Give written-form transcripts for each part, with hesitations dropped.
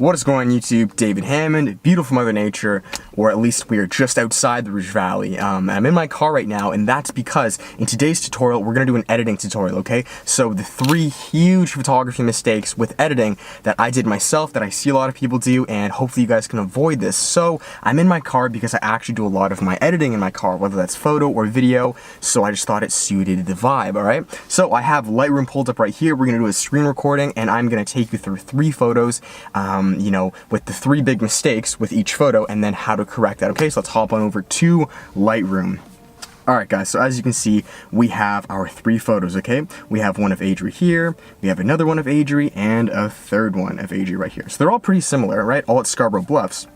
What is going on YouTube? David Hammond, beautiful Mother Nature, or at least we are just outside the Rouge Valley. I'm in my car right now, and that's because in today's tutorial, we're going to do an editing tutorial, okay? So the 3 huge photography mistakes with editing that I did myself, that I see a lot of people do, and hopefully you guys can avoid this. So I'm in my car because I actually do a lot of my editing in my car, whether that's photo or video, so I just thought it suited the vibe, alright? So I have Lightroom pulled up right here. We're going to do a screen recording, and I'm going to take you through 3 photos, you know, with the 3 big mistakes with each photo and then how to correct that. Okay, so let's hop on over to Lightroom. Alright guys, so as you can see, we have our 3 photos, okay? We have one of Adri here, we have another one of Adri, and a third one of Adri right here. So they're all pretty similar, right? All at Scarborough Bluffs.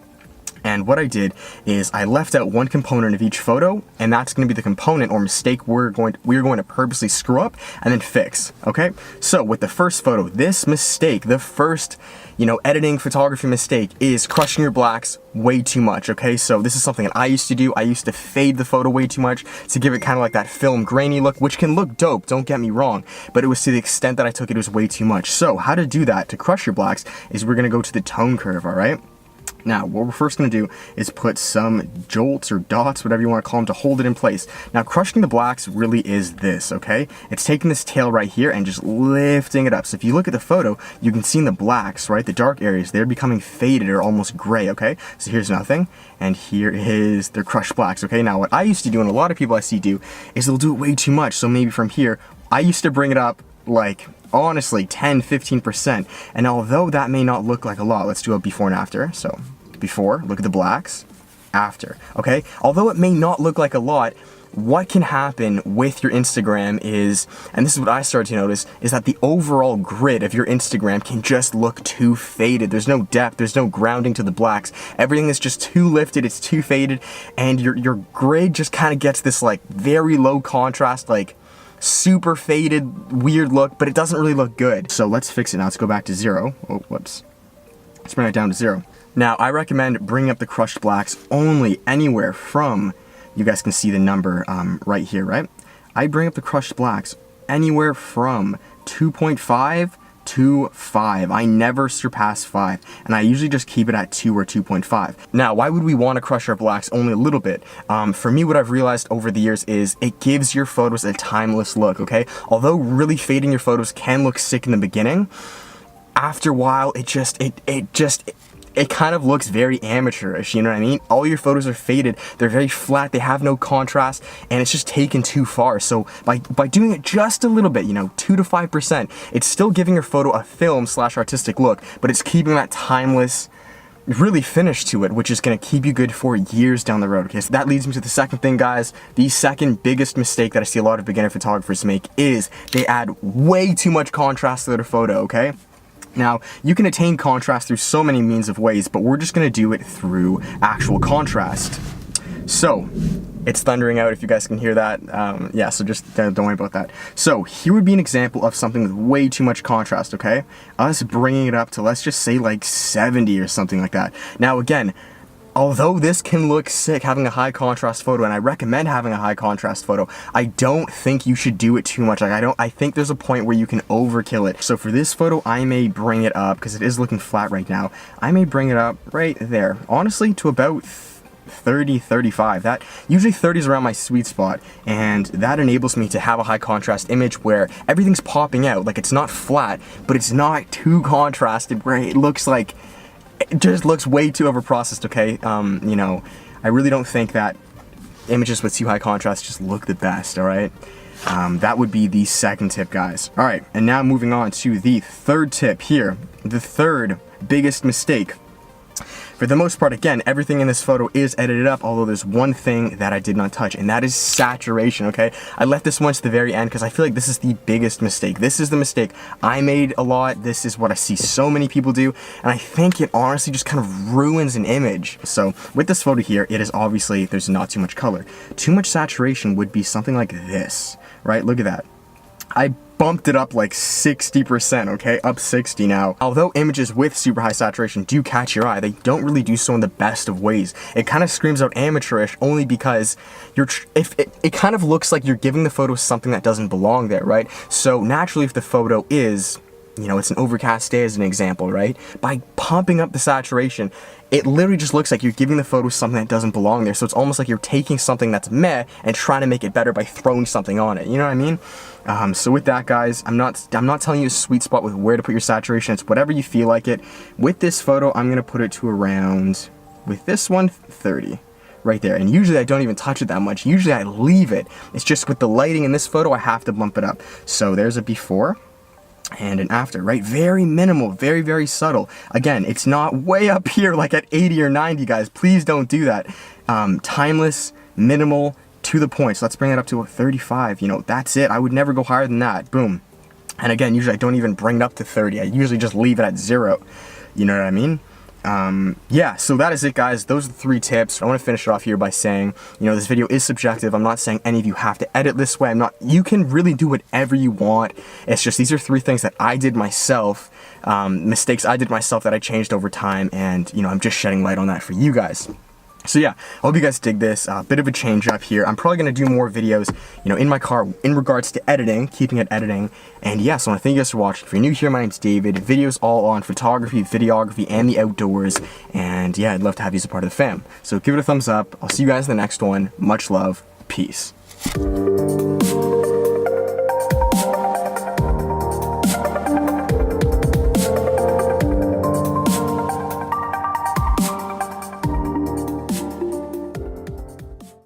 And what I did is I left out one component of each photo, and that's going to be the component or mistake we're going to purposely screw up and then fix, okay? So with the first photo, this mistake, the first, you know, editing photography mistake is crushing your blacks way too much, okay? So this is something that I used to do. I used to fade the photo way too much to give it kind of like that film grainy look, which can look dope, don't get me wrong, but it was to the extent that I took it was way too much. So how to do that to crush your blacks is we're going to go to the tone curve, all right? Now, what we're first going to do is put some jolts or dots, whatever you want to call them, to hold it in place. Now, crushing the blacks really is this, okay? It's taking this tail right here and just lifting it up. So if you look at the photo, you can see in the blacks, right, the dark areas, they're becoming faded or almost gray, okay? So here's nothing, and here is their crushed blacks, okay? Now, what I used to do, and a lot of people I see do, is they'll do it way too much. So maybe from here, I used to bring it up like, honestly, 10-15%. And although that may not look like a lot, let's do a before and after. So before, look at the blacks, after, okay? Although it may not look like a lot, what can happen with your Instagram is, and this is what I started to notice, is that the overall grid of your Instagram can just look too faded. There's no depth, there's no grounding to the blacks. Everything is just too lifted, it's too faded, and your grid just kind of gets this like very low contrast, like super faded, weird look, but it doesn't really look good. So let's fix it now. Let's go back to 0. Oh, whoops. Let's bring it down to 0. Now, I recommend bringing up the crushed blacks only anywhere from, you guys can see the number right here, right? I bring up the crushed blacks anywhere from 2.5 to 5. I never surpass 5, and I usually just keep it at 2 or 2.5. Now, why would we want to crush our blacks only a little bit? For me, what I've realized over the years is it gives your photos a timeless look, okay? Although really fading your photos can look sick in the beginning, after a while, it kind of looks very amateurish, you know what I mean? All your photos are faded, they're very flat, they have no contrast, and it's just taken too far. So by doing it just a little bit, you know, 2 to 5%, it's still giving your photo a film/artistic look, but it's keeping that timeless, really finish to it, which is going to keep you good for years down the road, okay? So that leads me to the second thing, guys. The second biggest mistake that I see a lot of beginner photographers make is they add way too much contrast to their photo, okay? Now, you can attain contrast through so many means of ways, but we're just going to do it through actual contrast. So, it's thundering out if you guys can hear that. Yeah, so just don't worry about that. So, here would be an example of something with way too much contrast, okay? Us bringing it up to, let's just say, like 70 or something like that. Now, again, although this can look sick having a high contrast photo, and I recommend having a high contrast photo, I don't think you should do it too much. Like I think there's a point where you can overkill it. So for this photo, I may bring it up, because it is looking flat right now, I may bring it up right there, honestly, to about 30, 35. That usually 30 is around my sweet spot, and that enables me to have a high contrast image where everything's popping out. Like it's not flat, but it's not too contrasted where it looks like it just looks way too overprocessed, okay? You know, I really don't think that images with too high contrast just look the best, alright? That would be the second tip, guys. Alright, and now moving on to the third tip here. The third biggest mistake. For the most part, again, everything in this photo is edited up, although there's one thing that I did not touch, and that is saturation, okay? I left this one to the very end because I feel like this is the biggest mistake. This is the mistake I made a lot. This is what I see so many people do, and I think it honestly just kind of ruins an image. So with this photo here, it is obviously, there's not too much color. Too much saturation would be something like this, right? Look at that. I bumped it up like 60%, okay? Up 60 now. Although images with super high saturation do catch your eye, they don't really do so in the best of ways. It kind of screams out amateurish only because it kind of looks like you're giving the photo something that doesn't belong there, right? So naturally, if the photo is you know, it's an overcast day as an example, right? By pumping up the saturation, it literally just looks like you're giving the photo something that doesn't belong there. So it's almost like you're taking something that's meh and trying to make it better by throwing something on it. You know what I mean? So with that, guys, I'm not telling you a sweet spot with where to put your saturation. It's whatever you feel like it. With this photo, I'm gonna put it to around, with this one, 30. Right there. And usually I don't even touch it that much. Usually I leave it. It's just with the lighting in this photo, I have to bump it up. So there's a before and an after, right? Very minimal, very, very subtle. Again, it's not way up here like at 80 or 90, guys. Please don't do that. Timeless, minimal, to the point. So let's bring it up to a 35. You know, that's it. I would never go higher than that. Boom. And again, usually I don't even bring it up to 30. I usually just leave it at 0. You know what I mean? Yeah, so that is it, guys. Those are the 3 tips. I want to finish it off here by saying, you know, this video is subjective. I'm not saying any of you have to edit this way. You can really do whatever you want. It's just, these are 3 things that I did myself, mistakes I did myself that I changed over time, and, you know, I'm just shedding light on that for you guys. So yeah, I hope you guys dig this. Bit of a change up here. I'm probably going to do more videos, you know, in my car in regards to editing, keeping it editing. And yeah, so I want to thank you guys for watching. If you're new here, my name's David. Videos all on photography, videography, and the outdoors. And yeah, I'd love to have you as a part of the fam. So give it a thumbs up. I'll see you guys in the next one. Much love. Peace.